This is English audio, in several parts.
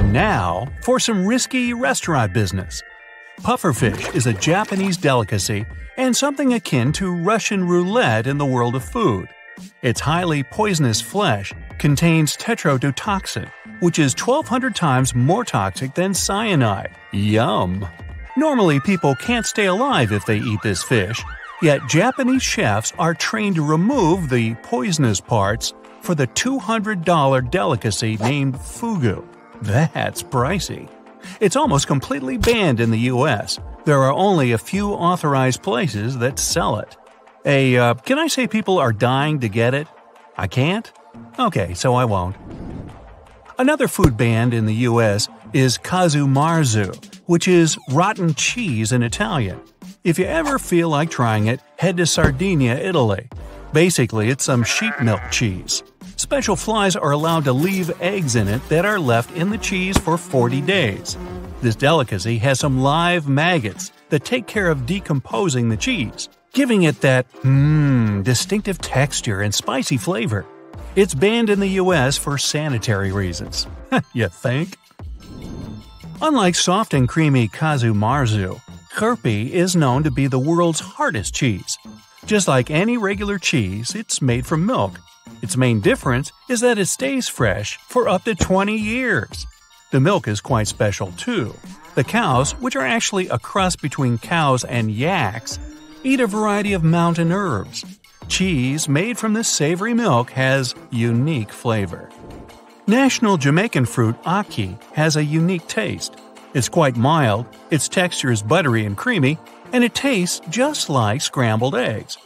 And now, for some risky restaurant business. Pufferfish is a Japanese delicacy and something akin to Russian roulette in the world of food. Its highly poisonous flesh contains tetrodotoxin, which is 1,200 times more toxic than cyanide. Yum! Normally, people can't stay alive if they eat this fish, yet Japanese chefs are trained to remove the poisonous parts for the $200 delicacy named fugu. That's pricey. It's almost completely banned in the US. There are only a few authorized places that sell it. Can I say people are dying to get it? I can't? Okay, so I won't. Another food banned in the US is kazumarzu, which is rotten cheese in Italian. If you ever feel like trying it, head to Sardinia, Italy. Basically, it's some sheep milk cheese. Special flies are allowed to leave eggs in it that are left in the cheese for 40 days. This delicacy has some live maggots that take care of decomposing the cheese, giving it that distinctive texture and spicy flavor. It's banned in the US for sanitary reasons. You think? Unlike soft and creamy kazumarzu, Kirpi is known to be the world's hardest cheese. Just like any regular cheese, it's made from milk. Its main difference is that it stays fresh for up to 20 years. The milk is quite special too. The cows, which are actually a cross between cows and yaks, eat a variety of mountain herbs. Cheese made from this savory milk has unique flavor. National Jamaican fruit ackee has a unique taste. It's quite mild, its texture is buttery and creamy, and it tastes just like scrambled eggs.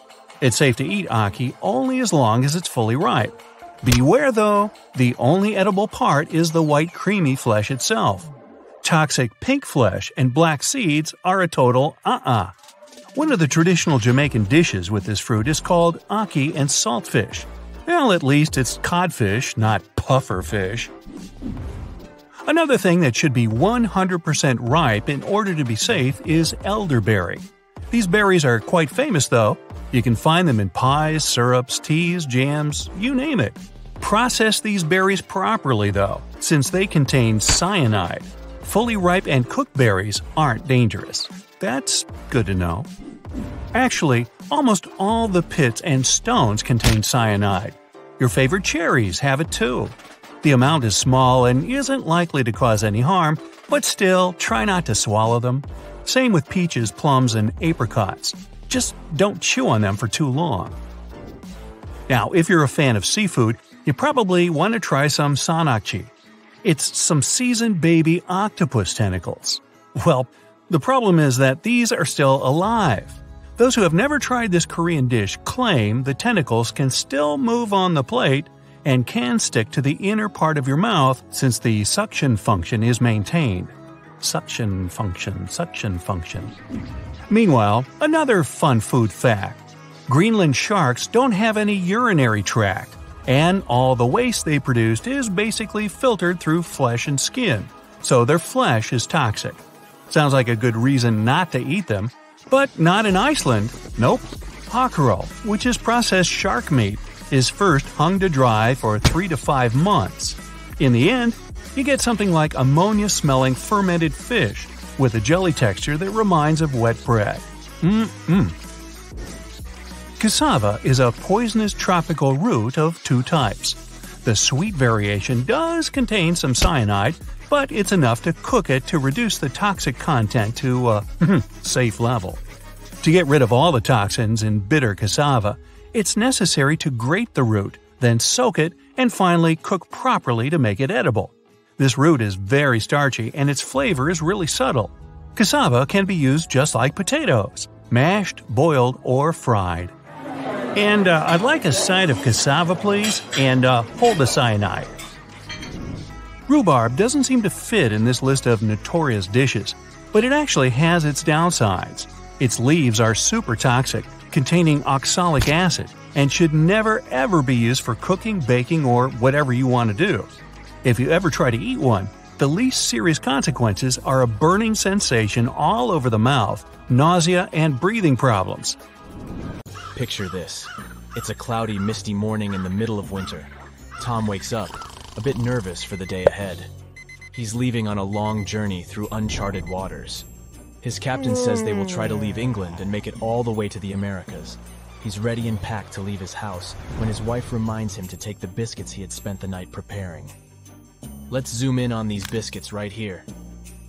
It's safe to eat ackee only as long as it's fully ripe. Beware though, the only edible part is the white creamy flesh itself. Toxic pink flesh and black seeds are a total One of the traditional Jamaican dishes with this fruit is called ackee and saltfish. Well, at least it's codfish, not pufferfish. Another thing that should be 100% ripe in order to be safe is elderberry. These berries are quite famous though. You can find them in pies, syrups, teas, jams, you name it. Process these berries properly though, since they contain cyanide. Fully ripe and cooked berries aren't dangerous. That's good to know. Actually, almost all the pits and stones contain cyanide. Your favorite cherries have it too. The amount is small and isn't likely to cause any harm, but still, try not to swallow them. Same with peaches, plums, and apricots. Just don't chew on them for too long. Now, if you're a fan of seafood, you probably want to try some sanakchi. It's some seasoned baby octopus tentacles. Well, the problem is that these are still alive. Those who have never tried this Korean dish claim the tentacles can still move on the plate and can stick to the inner part of your mouth since the suction function is maintained. Suction function. Meanwhile, another fun food fact. Greenland sharks don't have any urinary tract, and all the waste they produced is basically filtered through flesh and skin, so their flesh is toxic. Sounds like a good reason not to eat them, but not in Iceland. Nope. Hockerel, which is processed shark meat, is first hung to dry for 3 to 5 months. In the end, you get something like ammonia-smelling fermented fish with a jelly texture that reminds of wet bread. Cassava is a poisonous tropical root of 2 types. The sweet variation does contain some cyanide, but it's enough to cook it to reduce the toxic content to a safe level. To get rid of all the toxins in bitter cassava, it's necessary to grate the root, then soak it, and finally cook properly to make it edible. This root is very starchy and its flavor is really subtle. Cassava can be used just like potatoes, mashed, boiled, or fried. And I'd like a side of cassava, please, and hold the cyanide. Rhubarb doesn't seem to fit in this list of notorious dishes, but it actually has its downsides. Its leaves are super toxic, containing oxalic acid, and should never ever be used for cooking, baking, or whatever you want to do. If you ever try to eat one, the least serious consequences are a burning sensation all over the mouth, nausea, and breathing problems. Picture this. It's a cloudy, misty morning in the middle of winter. Tom wakes up, a bit nervous for the day ahead. He's leaving on a long journey through uncharted waters. His captain says they will try to leave England and make it all the way to the Americas. He's ready and packed to leave his house when his wife reminds him to take the biscuits he had spent the night preparing. Let's zoom in on these biscuits right here.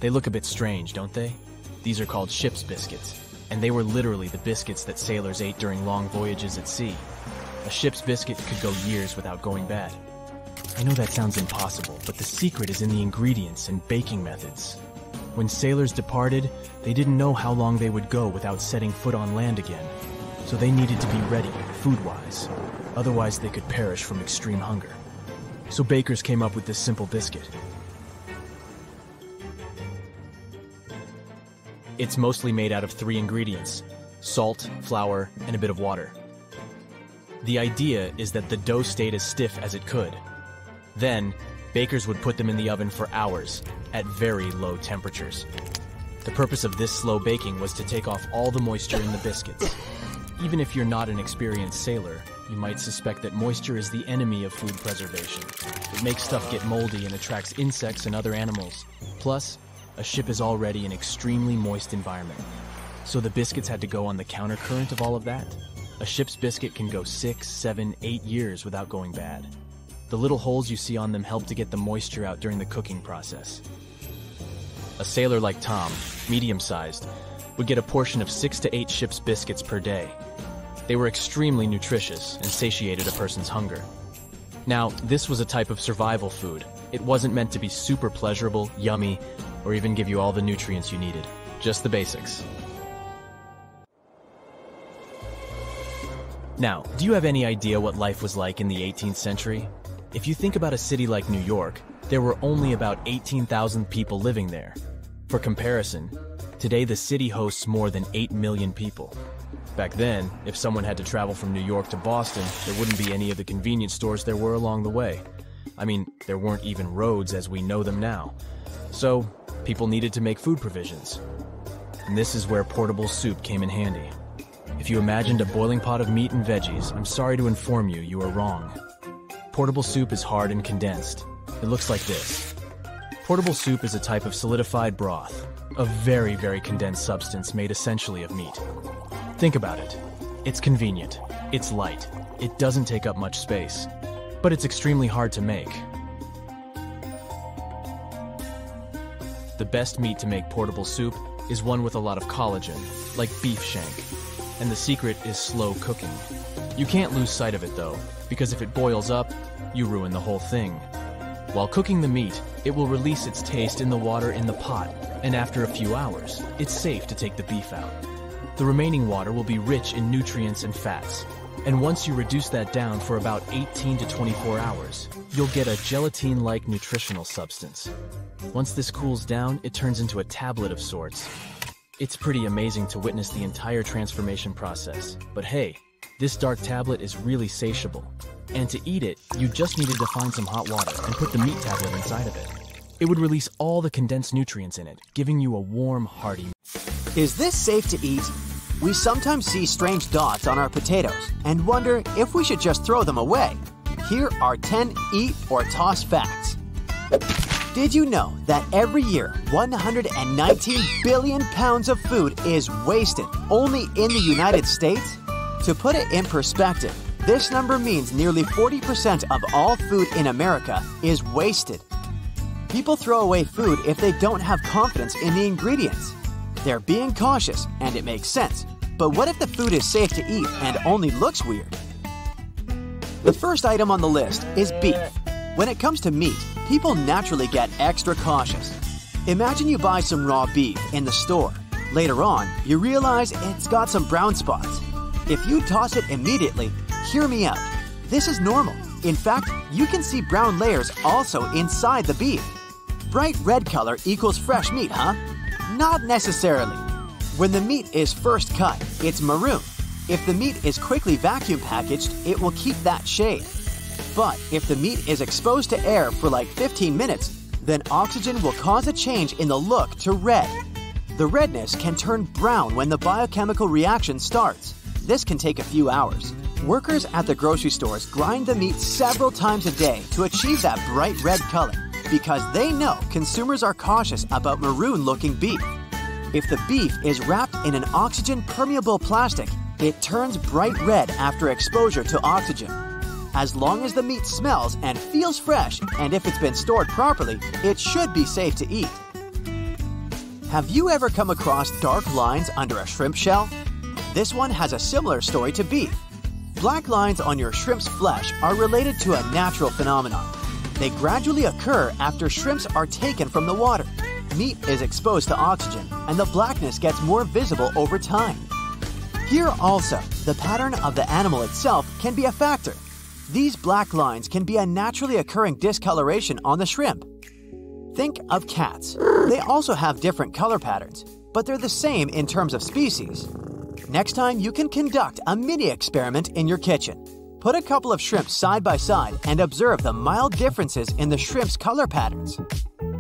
They look a bit strange, don't they? These are called ship's biscuits, and they were literally the biscuits that sailors ate during long voyages at sea. A ship's biscuit could go years without going bad. I know that sounds impossible, but the secret is in the ingredients and baking methods. When sailors departed, they didn't know how long they would go without setting foot on land again, so they needed to be ready, food-wise. Otherwise, they could perish from extreme hunger. So bakers came up with this simple biscuit. It's mostly made out of 3 ingredients: salt, flour, and a bit of water. The idea is that the dough stayed as stiff as it could. Then, bakers would put them in the oven for hours, at very low temperatures. The purpose of this slow baking was to take off all the moisture in the biscuits. Even if you're not an experienced sailor, you might suspect that moisture is the enemy of food preservation. It makes stuff get moldy and attracts insects and other animals. Plus, a ship is already an extremely moist environment. So the biscuits had to go on the countercurrent of all of that. A ship's biscuit can go 6, 7, 8 years without going bad. The little holes you see on them help to get the moisture out during the cooking process. A sailor like Tom, medium-sized, would get a portion of 6 to 8 ship's biscuits per day. They were extremely nutritious and satiated a person's hunger. Now, this was a type of survival food. It wasn't meant to be super pleasurable, yummy, or even give you all the nutrients you needed. Just the basics. Now, do you have any idea what life was like in the 18th century? If you think about a city like New York, there were only about 18,000 people living there. For comparison, today the city hosts more than 8 million people. Back then, if someone had to travel from New York to Boston, there wouldn't be any of the convenience stores there were along the way. I mean, there weren't even roads as we know them now. So, people needed to make food provisions. And this is where portable soup came in handy. If you imagined a boiling pot of meat and veggies, I'm sorry to inform you, you are wrong. Portable soup is hard and condensed. It looks like this. Portable soup is a type of solidified broth, a very, very condensed substance made essentially of meat. Think about it. It's convenient, it's light, it doesn't take up much space, but it's extremely hard to make. The best meat to make portable soup is one with a lot of collagen, like beef shank, and the secret is slow cooking. You can't lose sight of it though, because if it boils up, you ruin the whole thing. While cooking the meat, it will release its taste in the water in the pot, and after a few hours, it's safe to take the beef out. The remaining water will be rich in nutrients and fats, and once you reduce that down for about 18 to 24 hours, you'll get a gelatine-like nutritional substance. Once this cools down, it turns into a tablet of sorts. It's pretty amazing to witness the entire transformation process, but hey, this dark tablet is really satiable. And to eat it, you just needed to find some hot water and put the meat tablet inside of it. It would release all the condensed nutrients in it, giving you a warm, hearty. Is this safe to eat? We sometimes see strange dots on our potatoes and wonder if we should just throw them away. Here are 10 eat or toss facts. Did you know that every year 119 billion pounds of food is wasted only in the United States? To put it in perspective, this number means nearly 40% of all food in America is wasted. People throw away food if they don't have confidence in the ingredients. They're being cautious, and it makes sense. But what if the food is safe to eat and only looks weird? The first item on the list is beef. When it comes to meat, people naturally get extra cautious. Imagine you buy some raw beef in the store. Later on, you realize it's got some brown spots. If you toss it immediately, hear me out. This is normal. In fact, you can see brown layers also inside the beef. Bright red color equals fresh meat, huh? Not necessarily. When the meat is first cut, it's maroon. If the meat is quickly vacuum packaged, it will keep that shade. But if the meat is exposed to air for like 15 minutes, then oxygen will cause a change in the look to red. The redness can turn brown when the biochemical reaction starts. This can take a few hours. Workers at the grocery stores grind the meat several times a day to achieve that bright red color. because they know consumers are cautious about maroon-looking beef. If the beef is wrapped in an oxygen-permeable plastic, it turns bright red after exposure to oxygen. As long as the meat smells and feels fresh, and if it's been stored properly, it should be safe to eat. Have you ever come across dark lines under a shrimp shell? This one has a similar story to beef. Black lines on your shrimp's flesh are related to a natural phenomenon. They gradually occur after shrimps are taken from the water. Meat is exposed to oxygen, and the blackness gets more visible over time. Here also, the pattern of the animal itself can be a factor. These black lines can be a naturally occurring discoloration on the shrimp. Think of cats. They also have different color patterns, but they're the same in terms of species. Next time, you can conduct a mini experiment in your kitchen. Put a couple of shrimp side by side and observe the mild differences in the shrimp's color patterns.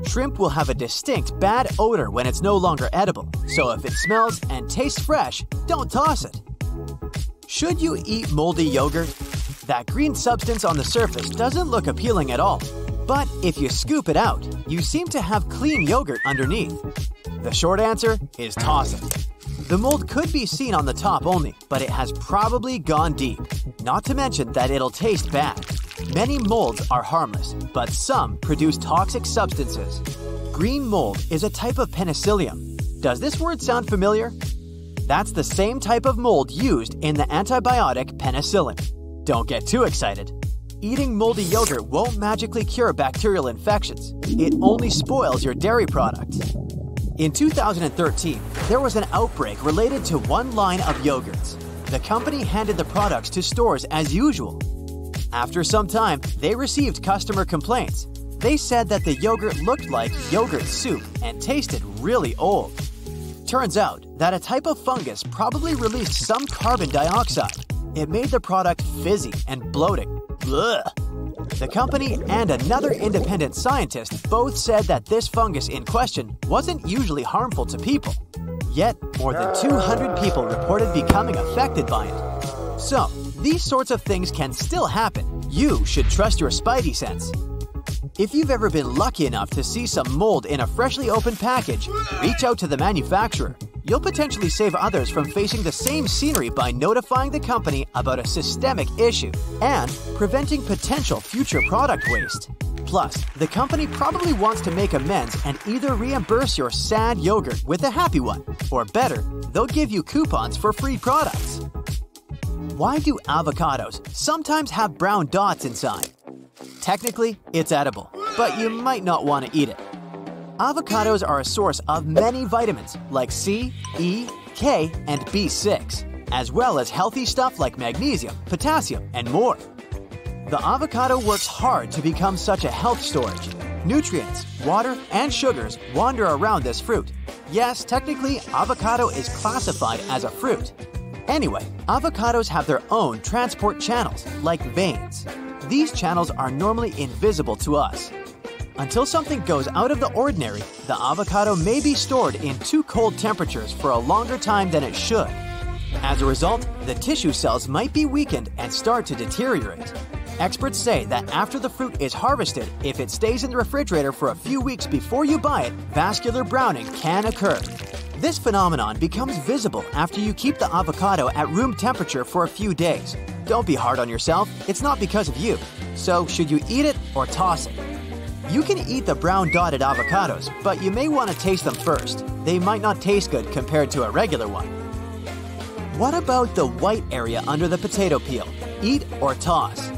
Shrimp will have a distinct bad odor when it's no longer edible, so if it smells and tastes fresh, don't toss it. Should you eat moldy yogurt? That green substance on the surface doesn't look appealing at all. But if you scoop it out, you seem to have clean yogurt underneath. The short answer is toss it. The mold could be seen on the top only, but it has probably gone deep. Not to mention that it'll taste bad. Many molds are harmless, but some produce toxic substances. Green mold is a type of penicillium. Does this word sound familiar? That's the same type of mold used in the antibiotic penicillin. Don't get too excited. Eating moldy yogurt won't magically cure bacterial infections. It only spoils your dairy products. In 2013, there was an outbreak related to one line of yogurts. The company handed the products to stores as usual. After some time, they received customer complaints. They said that the yogurt looked like yogurt soup and tasted really old. Turns out that a type of fungus probably released some carbon dioxide. It made the product fizzy and bloating. Ugh. The company and another independent scientist both said that this fungus in question wasn't usually harmful to people. Yet, more than 200 people reported becoming affected by it. So, these sorts of things can still happen. You should trust your spidey sense. If you've ever been lucky enough to see some mold in a freshly opened package, reach out to the manufacturer. You'll potentially save others from facing the same scenery by notifying the company about a systemic issue and preventing potential future product waste. Plus, the company probably wants to make amends and either reimburse your sad yogurt with a happy one, or better, they'll give you coupons for free products. Why do avocados sometimes have brown dots inside? Technically, it's edible, but you might not want to eat it. Avocados are a source of many vitamins like C, E, K, and B6, as well as healthy stuff like magnesium, potassium, and more. The avocado works hard to become such a health storage. Nutrients, water, and sugars wander around this fruit. Yes, technically, avocado is classified as a fruit. Anyway, avocados have their own transport channels, like veins. These channels are normally invisible to us. Until something goes out of the ordinary, the avocado may be stored in too cold temperatures for a longer time than it should. As a result, the tissue cells might be weakened and start to deteriorate. Experts say that after the fruit is harvested, if it stays in the refrigerator for a few weeks before you buy it, vascular browning can occur. This phenomenon becomes visible after you keep the avocado at room temperature for a few days. Don't be hard on yourself, it's not because of you. So, should you eat it or toss it? You can eat the brown dotted avocados, but you may want to taste them first. They might not taste good compared to a regular one. What about the white area under the potato peel? Eat or toss?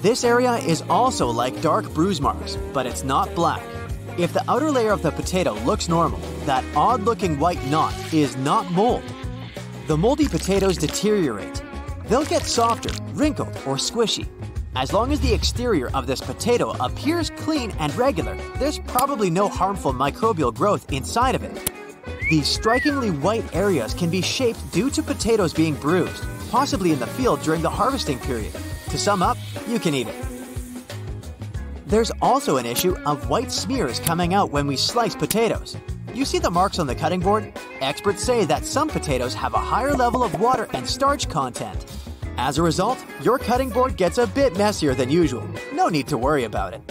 This area is also like dark bruise marks, but it's not black. If the outer layer of the potato looks normal, that odd-looking white knot is not mold. The moldy potatoes deteriorate. They'll get softer, wrinkled, or squishy. As long as the exterior of this potato appears clean and regular, there's probably no harmful microbial growth inside of it. These strikingly white areas can be shaped due to potatoes being bruised, possibly in the field during the harvesting period. To sum up, you can eat it. There's also an issue of white smears coming out when we slice potatoes. You see the marks on the cutting board? Experts say that some potatoes have a higher level of water and starch content. As a result, your cutting board gets a bit messier than usual. No need to worry about it.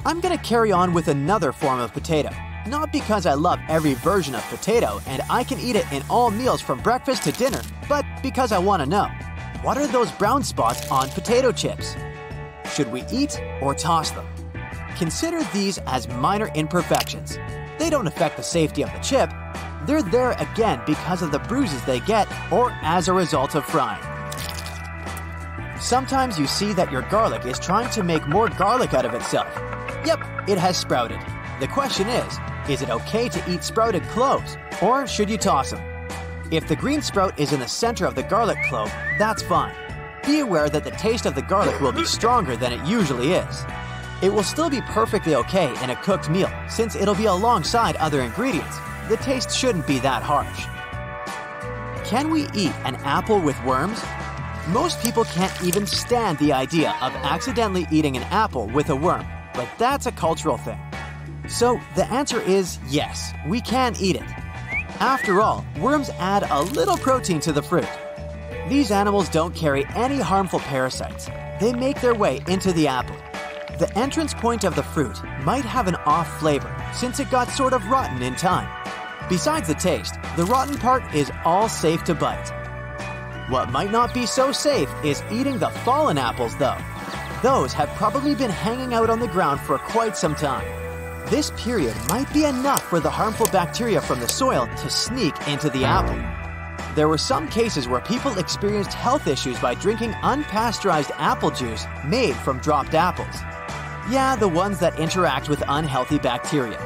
I'm gonna carry on with another form of potato. Not because I love every version of potato and I can eat it in all meals from breakfast to dinner, but because I want to know, what are those brown spots on potato chips? Should we eat or toss them? Consider these as minor imperfections. They don't affect the safety of the chip. They're there again because of the bruises they get or as a result of frying. Sometimes you see that your garlic is trying to make more garlic out of itself. Yep, it has sprouted. The question is it okay to eat sprouted cloves, or should you toss them? If the green sprout is in the center of the garlic clove, that's fine. Be aware that the taste of the garlic will be stronger than it usually is. It will still be perfectly okay in a cooked meal, since it'll be alongside other ingredients. The taste shouldn't be that harsh. Can we eat an apple with worms? Most people can't even stand the idea of accidentally eating an apple with a worm, but that's a cultural thing. So the answer is yes, we can eat it. After all, worms add a little protein to the fruit. These animals don't carry any harmful parasites. They make their way into the apple. The entrance point of the fruit might have an off flavor since it got sort of rotten in time. Besides the taste, the rotten part is all safe to bite. What might not be so safe is eating the fallen apples though. Those have probably been hanging out on the ground for quite some time. This period might be enough for the harmful bacteria from the soil to sneak into the apple. There were some cases where people experienced health issues by drinking unpasteurized apple juice made from dropped apples. Yeah, the ones that interact with unhealthy bacteria.